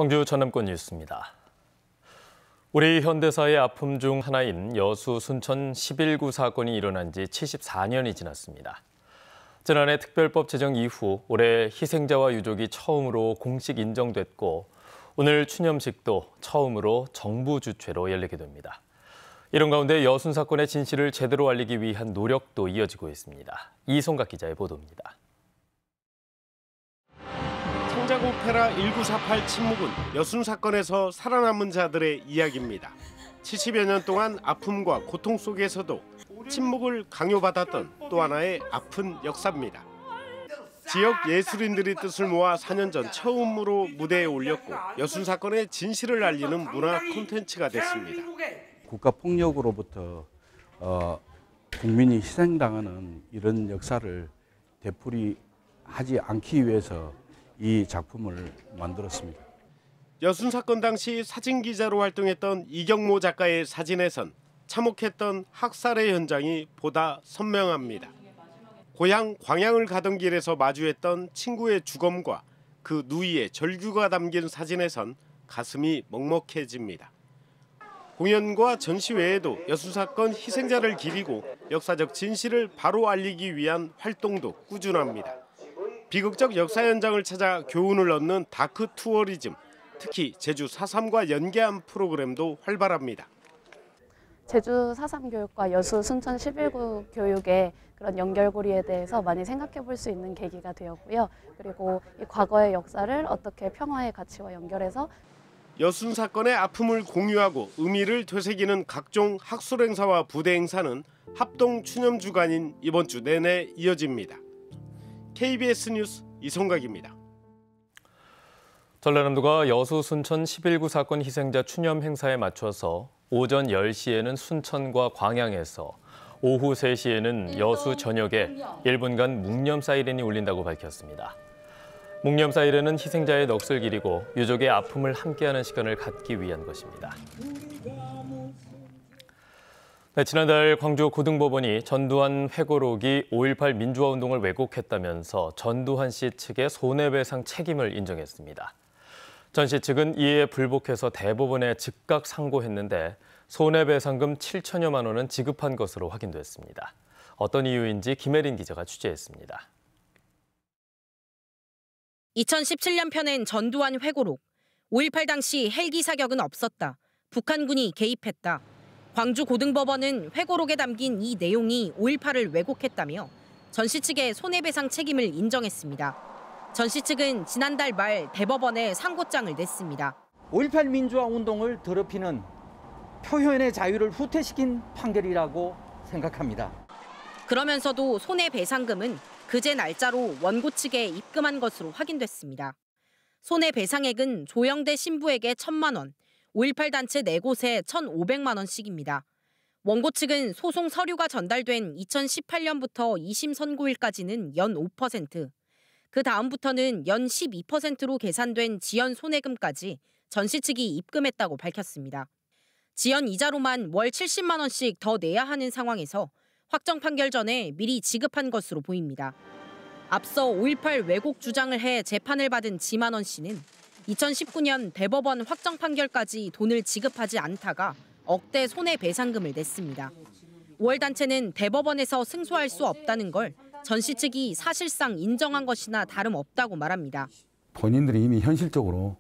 광주 전남권 뉴스입니다. 우리 현대사의 아픔 중 하나인 여수 순천 11구 사건이 일어난 지 74년이 지났습니다. 지난해 특별법 제정 이후 올해 희생자와 유족이 처음으로 공식 인정됐고 오늘 추념식도 처음으로 정부 주최로 열리게 됩니다. 이런 가운데 여순 사건의 진실을 제대로 알리기 위한 노력도 이어지고 있습니다. 이송각 기자의 보도입니다. 창작 오페라 1948 침묵은 여순 사건에서 살아남은 자들의 이야기입니다. 70여 년 동안 아픔과 고통 속에서도 침묵을 강요받았던 또 하나의 아픈 역사입니다. 지역 예술인들이 뜻을 모아 4년 전 처음으로 무대에 올렸고 여순 사건의 진실을 알리는 문화 콘텐츠가 됐습니다. 국가폭력으로부터 국민이 희생당하는 이런 역사를 되풀이하지 않기 위해서 이 작품을 만들었습니다. 여순 사건 당시 사진기자로 활동했던 이경모 작가의 사진에선 참혹했던 학살의 현장이 보다 선명합니다. 고향 광양을 가던 길에서 마주했던 친구의 주검과 그 누이의 절규가 담긴 사진에선 가슴이 먹먹해집니다. 공연과 전시 외에도 여순 사건 희생자를 기리고 역사적 진실을 바로 알리기 위한 활동도 꾸준합니다. 비극적 역사 현장을 찾아 교훈을 얻는 다크 투어리즘, 특히 제주 4.3과 연계한 프로그램도 활발합니다. 제주 4.3 교육과 여수 순천 11구 교육의 그런 연결고리에 대해서 많이 생각해 볼 수 있는 계기가 되었고요. 그리고 이 과거의 역사를 어떻게 평화의 가치와 연결해서 여순 사건의 아픔을 공유하고 의미를 되새기는 각종 학술 행사와 부대 행사는 합동 추념 주간인 이번 주 내내 이어집니다. KBS 뉴스 이송각입니다. 전라남도가 여수 순천 11구 사건 희생자 추념 행사에 맞춰서 오전 10시에는 순천과 광양에서 오후 3시에는 여수 전역에 1분간 묵념 사이렌이 울린다고 밝혔습니다. 묵념 사이렌은 희생자의 넋을 기리고 유족의 아픔을 함께하는 시간을 갖기 위한 것입니다. 네, 지난달 광주 고등법원이 전두환 회고록이 5.18 민주화운동을 왜곡했다면서 전두환 씨 측의 손해배상 책임을 인정했습니다. 전 씨 측은 이에 불복해서 대법원에 즉각 상고했는데 손해배상금 7천여만 원은 지급한 것으로 확인됐습니다. 어떤 이유인지 김혜린 기자가 취재했습니다. 2017년 펴낸 전두환 회고록. 5.18 당시 헬기 사격은 없었다. 북한군이 개입했다. 광주 고등법원은 회고록에 담긴 이 내용이 5.18을 왜곡했다며 전 씨 측의 손해배상 책임을 인정했습니다. 전 씨 측은 지난달 말 대법원에 상고장을 냈습니다. 5.18 민주화 운동을 더럽히는 표현의 자유를 후퇴시킨 판결이라고 생각합니다. 그러면서도 손해배상금은 그제 날짜로 원고 측에 입금한 것으로 확인됐습니다. 손해배상액은 조영대 신부에게 1,000만 원, 5.18 단체 4곳에 1,500만 원씩입니다. 원고 측은 소송 서류가 전달된 2018년부터 2심 선고일까지는 연 5%, 그 다음부터는 연 12%로 계산된 지연 손해금까지 전 씨 측이 입금했다고 밝혔습니다. 지연 이자로만 월 70만 원씩 더 내야 하는 상황에서 확정 판결 전에 미리 지급한 것으로 보입니다. 앞서 5.18 왜곡 주장을 해 재판을 받은 지만원 씨는 2019년 대법원 확정 판결까지 돈을 지급하지 않다가 억대 손해배상금을 냈습니다. 5월 단체는 대법원에서 승소할 수 없다는 걸 전 씨 측이 사실상 인정한 것이나 다름없다고 말합니다. 본인들이 이미 현실적으로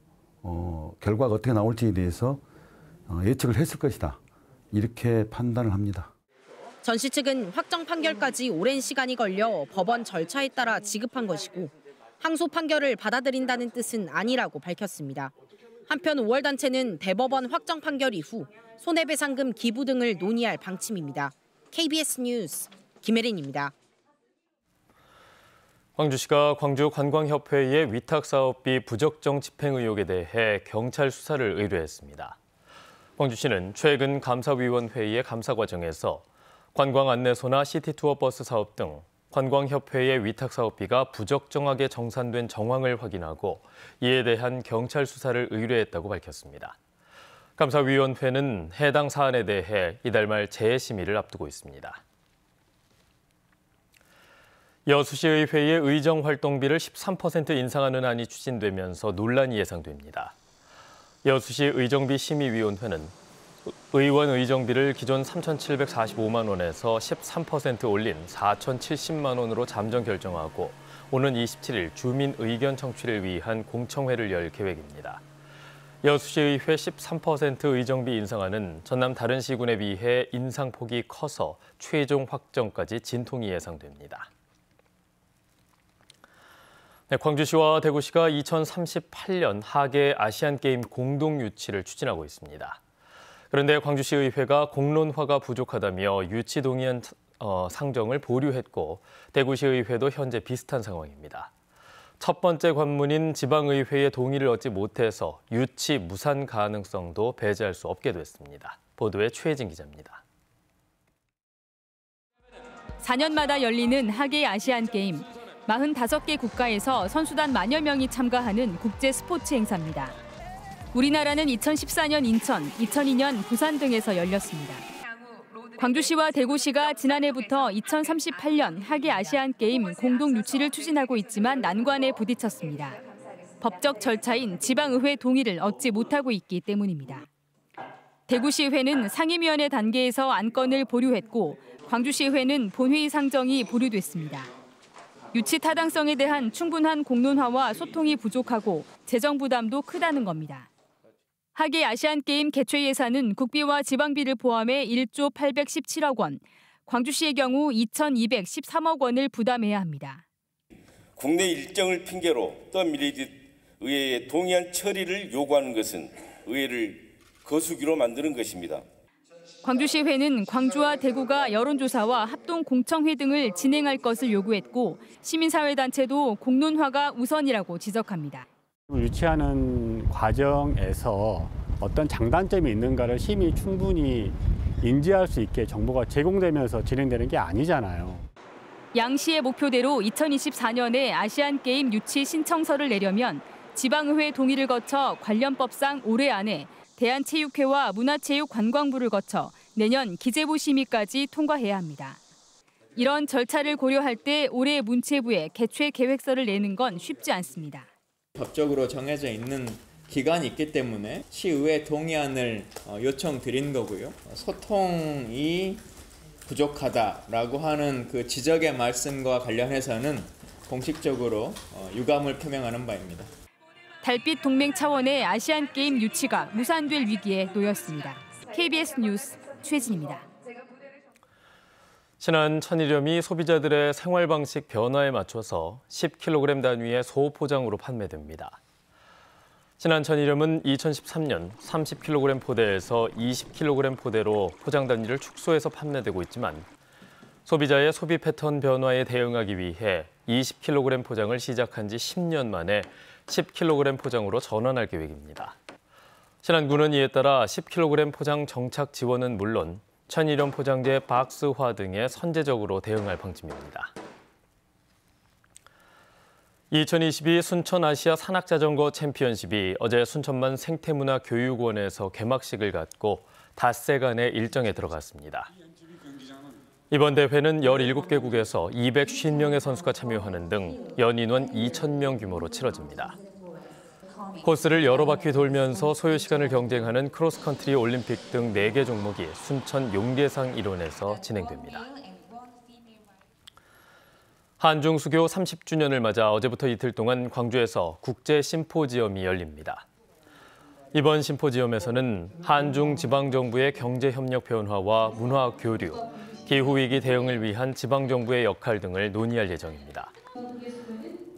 결과가 어떻게 나올지에 대해서 예측을 했을 것이다. 이렇게 판단을 합니다. 전 씨 측은 확정 판결까지 오랜 시간이 걸려 법원 절차에 따라 지급한 것이고 항소 판결을 받아들인다는 뜻은 아니라고 밝혔습니다. 한편 5월 단체는 대법원 확정 판결 이후 손해배상금 기부 등을 논의할 방침입니다. KBS 뉴스 김혜린입니다. 광주시가 광주 관광협회의 위탁사업비 부적정 집행 의혹에 대해 경찰 수사를 의뢰했습니다. 광주시는 최근 감사위원회의 감사 과정에서 관광안내소나 시티투어 버스 사업 등 관광협회의 위탁사업비가 부적정하게 정산된 정황을 확인하고 이에 대한 경찰 수사를 의뢰했다고 밝혔습니다. 감사위원회는 해당 사안에 대해 이달 말 재심의를 앞두고 있습니다. 여수시의회의 의정활동비를 13% 인상하는 안이 추진되면서 논란이 예상됩니다. 여수시 의정비 심의위원회는 의원 의정비를 기존 3,745만 원에서 13% 올린 4,070만 원으로 잠정 결정하고 오는 27일 주민 의견 청취를 위한 공청회를 열 계획입니다. 여수시의회 13% 의정비 인상안은 전남 다른 시군에 비해 인상폭이 커서 최종 확정까지 진통이 예상됩니다. 네, 광주시와 대구시가 2038년 하계 아시안게임 공동 유치를 추진하고 있습니다. 그런데 광주시의회가 공론화가 부족하다며 유치 동의안 상정을 보류했고 대구시의회도 현재 비슷한 상황입니다. 첫 번째 관문인 지방의회의 동의를 얻지 못해서 유치 무산 가능성도 배제할 수 없게 됐습니다. 보도에 최혜진 기자입니다. 4년마다 열리는 하계 아시안게임. 45개 국가에서 선수단 만여 명이 참가하는 국제 스포츠 행사입니다. 우리나라는 2014년 인천, 2002년 부산 등에서 열렸습니다. 광주시와 대구시가 지난해부터 2038년 하계 아시안게임 공동 유치를 추진하고 있지만 난관에 부딪혔습니다. 법적 절차인 지방의회 동의를 얻지 못하고 있기 때문입니다. 대구시의회는 상임위원회 단계에서 안건을 보류했고 광주시의회는 본회의 상정이 보류됐습니다. 유치 타당성에 대한 충분한 공론화와 소통이 부족하고 재정 부담도 크다는 겁니다. 하계 아시안게임 개최 예산은 국비와 지방비를 포함해 1조 817억 원, 광주시의 경우 2,213억 원을 부담해야 합니다. 국내 일정을 핑계로 떠밀리듯 의회에 동의안 처리를 요구하는 것은 의회를 거수기로 만드는 것입니다. 광주시회는 광주와 대구가 여론조사와 합동 공청회 등을 진행할 것을 요구했고 시민사회단체도 공론화가 우선이라고 지적합니다. 유치하는 과정에서 어떤 장단점이 있는가를 시민이 충분히 인지할 수 있게 정보가 제공되면서 진행되는 게 아니잖아요. 양 시의 목표대로 2024년에 아시안게임 유치 신청서를 내려면 지방의회 동의를 거쳐 관련 법상 올해 안에 대한체육회와 문화체육관광부를 거쳐 내년 기재부 심의까지 통과해야 합니다. 이런 절차를 고려할 때 올해 문체부에 개최 계획서를 내는 건 쉽지 않습니다. 법적으로 정해져 있는 기간이 있기 때문에 시의회 동의안을 요청드린 거고요. 소통이 부족하다라고 하는 그 지적의 말씀과 관련해서는 공식적으로 유감을 표명하는 바입니다. 달빛 동맹 차원의 아시안게임 유치가 무산될 위기에 놓였습니다. KBS 뉴스 최진입니다. 지난 천일염이 소비자들의 생활 방식 변화에 맞춰서 10kg 단위의 소포장으로 판매됩니다. 지난 천일염은 2013년 30kg 포대에서 20kg 포대로 포장 단위를 축소해서 판매되고 있지만 소비자의 소비 패턴 변화에 대응하기 위해 20kg 포장을 시작한 지 10년 만에 10kg 포장으로 전환할 계획입니다. 신안군은 이에 따라 10kg 포장 정착 지원은 물론 천일염 포장재 박스화 등에 선제적으로 대응할 방침입니다. 2022 순천아시아 산악자전거 챔피언십이 어제 순천만 생태문화교육원에서 개막식을 갖고 닷새간의 일정에 들어갔습니다. 이번 대회는 17개국에서 250명의 선수가 참여하는 등 연인원 2,000명 규모로 치러집니다. 코스를 여러 바퀴 돌면서 소요 시간을 경쟁하는 크로스컨트리 올림픽 등 4개 종목이 순천 용계상 일원에서 진행됩니다. 한중 수교 30주년을 맞아 어제부터 이틀 동안 광주에서 국제 심포지엄이 열립니다. 이번 심포지엄에서는 한중 지방정부의 경제협력 변화와 문화 교류, 기후위기 대응을 위한 지방정부의 역할 등을 논의할 예정입니다.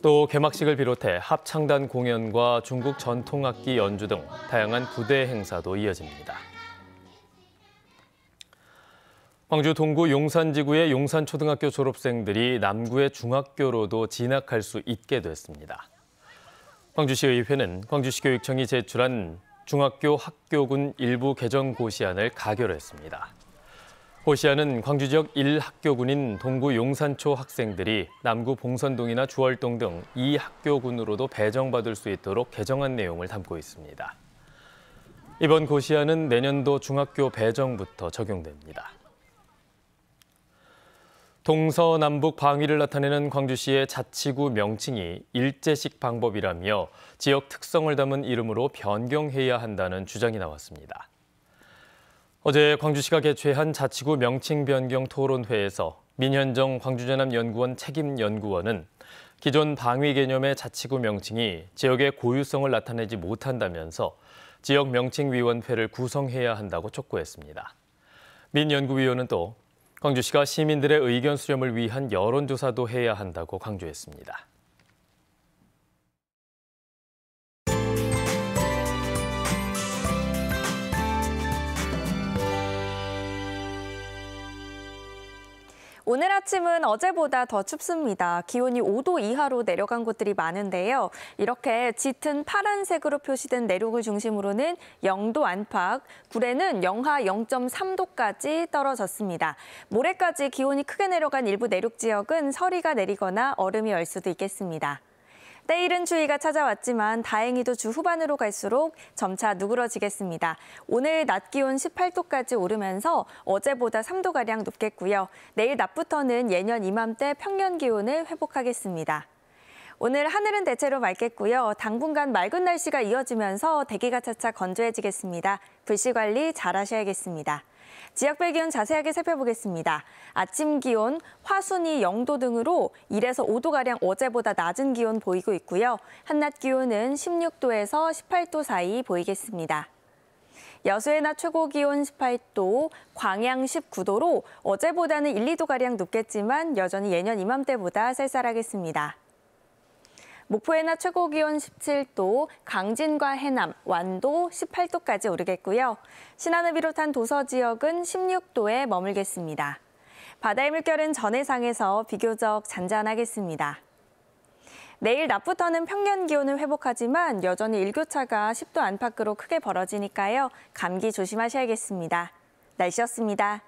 또 개막식을 비롯해 합창단 공연과 중국 전통악기 연주 등 다양한 부대 행사도 이어집니다. 광주 동구 용산지구의 용산초등학교 졸업생들이 남구의 중학교로도 진학할 수 있게 됐습니다. 광주시의회는 광주시교육청이 제출한 중학교 학교군 일부 개정 고시안을 가결했습니다. 고시안은 광주 지역 1학교군인 동구 용산초 학생들이 남구 봉선동이나 주월동 등 2학교군으로도 배정받을 수 있도록 개정한 내용을 담고 있습니다. 이번 고시안은 내년도 중학교 배정부터 적용됩니다. 동서남북 방위를 나타내는 광주시의 자치구 명칭이 일제식 방법이라며 지역 특성을 담은 이름으로 변경해야 한다는 주장이 나왔습니다. 어제 광주시가 개최한 자치구 명칭 변경 토론회에서 민현정 광주전남연구원 책임연구원은 기존 방위 개념의 자치구 명칭이 지역의 고유성을 나타내지 못한다면서 지역 명칭위원회를 구성해야 한다고 촉구했습니다. 민 연구위원은 또 광주시가 시민들의 의견 수렴을 위한 여론조사도 해야 한다고 강조했습니다. 오늘 아침은 어제보다 더 춥습니다. 기온이 5도 이하로 내려간 곳들이 많은데요. 이렇게 짙은 파란색으로 표시된 내륙을 중심으로는 0도 안팎, 구례는 영하 0.3도까지 떨어졌습니다. 모레까지 기온이 크게 내려간 일부 내륙 지역은 서리가 내리거나 얼음이 얼 수도 있겠습니다. 때이른 추위가 찾아왔지만 다행히도 주 후반으로 갈수록 점차 누그러지겠습니다. 오늘 낮 기온 18도까지 오르면서 어제보다 3도가량 높겠고요. 내일 낮부터는 예년 이맘때 평년 기온을 회복하겠습니다. 오늘 하늘은 대체로 맑겠고요. 당분간 맑은 날씨가 이어지면서 대기가 차차 건조해지겠습니다. 불씨 관리 잘 하셔야겠습니다. 지역별 기온 자세하게 살펴보겠습니다. 아침 기온, 화순이 0도 등으로 1에서 5도가량 어제보다 낮은 기온 보이고 있고요. 한낮 기온은 16도에서 18도 사이 보이겠습니다. 여수의 낮 최고 기온 18도, 광양 19도로 어제보다는 1, 2도가량 높겠지만 여전히 예년 이맘때보다 쌀쌀하겠습니다. 목포의 낮 최고 기온 17도, 강진과 해남, 완도 18도까지 오르겠고요. 신안을 비롯한 도서 지역은 16도에 머물겠습니다. 바다의 물결은 전해상에서 비교적 잔잔하겠습니다. 내일 낮부터는 평년 기온을 회복하지만 여전히 일교차가 10도 안팎으로 크게 벌어지니까요. 감기 조심하셔야겠습니다. 날씨였습니다.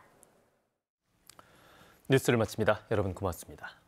뉴스를 마칩니다. 여러분 고맙습니다.